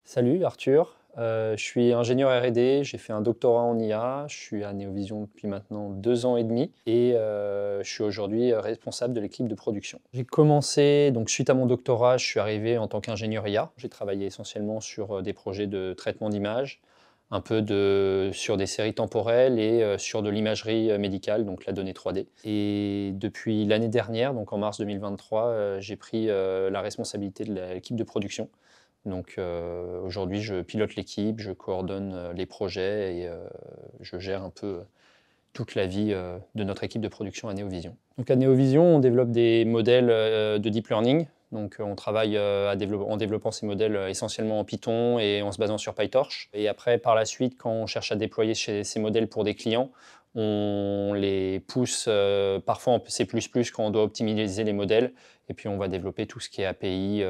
Salut Arthur, je suis ingénieur R&D, j'ai fait un doctorat en IA, je suis à Neovision depuis maintenant 2 ans et demi et je suis aujourd'hui responsable de l'équipe de production. J'ai commencé, donc suite à mon doctorat, je suis arrivé en tant qu'ingénieur IA. J'ai travaillé essentiellement sur des projets de traitement d'images, un peu sur des séries temporelles et sur de l'imagerie médicale, donc la donnée 3D. Et depuis l'année dernière, donc en mars 2023, j'ai pris la responsabilité de l'équipe de production. Donc aujourd'hui, je pilote l'équipe, je coordonne les projets et je gère un peu toute la vie de notre équipe de production à Neovision. Donc à Neovision, on développe des modèles de deep learning. Donc on travaille en développant ces modèles essentiellement en Python et en se basant sur PyTorch. Et après, par la suite, quand on cherche à déployer ces modèles pour des clients, on les pousse parfois en C++ quand on doit optimiser les modèles. Et puis on va développer tout ce qui est API,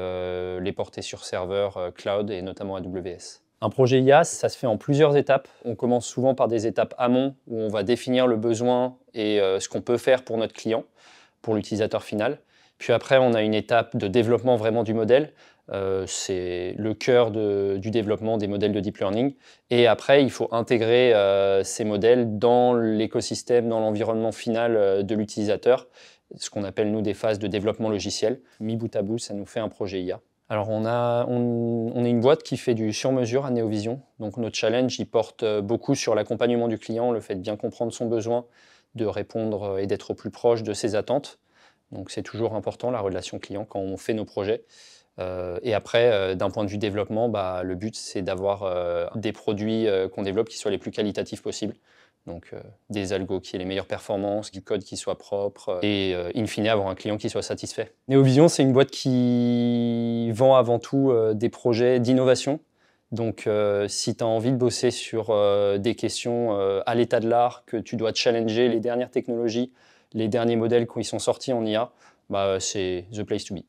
les porter sur serveur cloud et notamment AWS. Un projet IA, ça se fait en plusieurs étapes. On commence souvent par des étapes amont où on va définir le besoin et ce qu'on peut faire pour notre client, pour l'utilisateur final. Puis après, on a une étape de développement vraiment du modèle. C'est le cœur du développement des modèles de deep learning. Et après, il faut intégrer ces modèles dans l'écosystème, dans l'environnement final de l'utilisateur, ce qu'on appelle nous des phases de développement logiciel. Mis bout à bout, ça nous fait un projet IA. Alors on est une boîte qui fait du sur-mesure à Neovision. Donc notre challenge, il porte beaucoup sur l'accompagnement du client, le fait de bien comprendre son besoin, de répondre et d'être au plus proche de ses attentes. Donc c'est toujours important, la relation client, quand on fait nos projets. Et après, d'un point de vue développement, le but, c'est d'avoir des produits qu'on développe qui soient les plus qualitatifs possibles. Donc des algos qui aient les meilleures performances, du code qui soit propre et in fine avoir un client qui soit satisfait. Neovision, c'est une boîte qui vend avant tout des projets d'innovation. Donc si tu as envie de bosser sur des questions à l'état de l'art, que tu dois challenger les dernières technologies, les derniers modèles qui sont sortis en IA, c'est the place to be.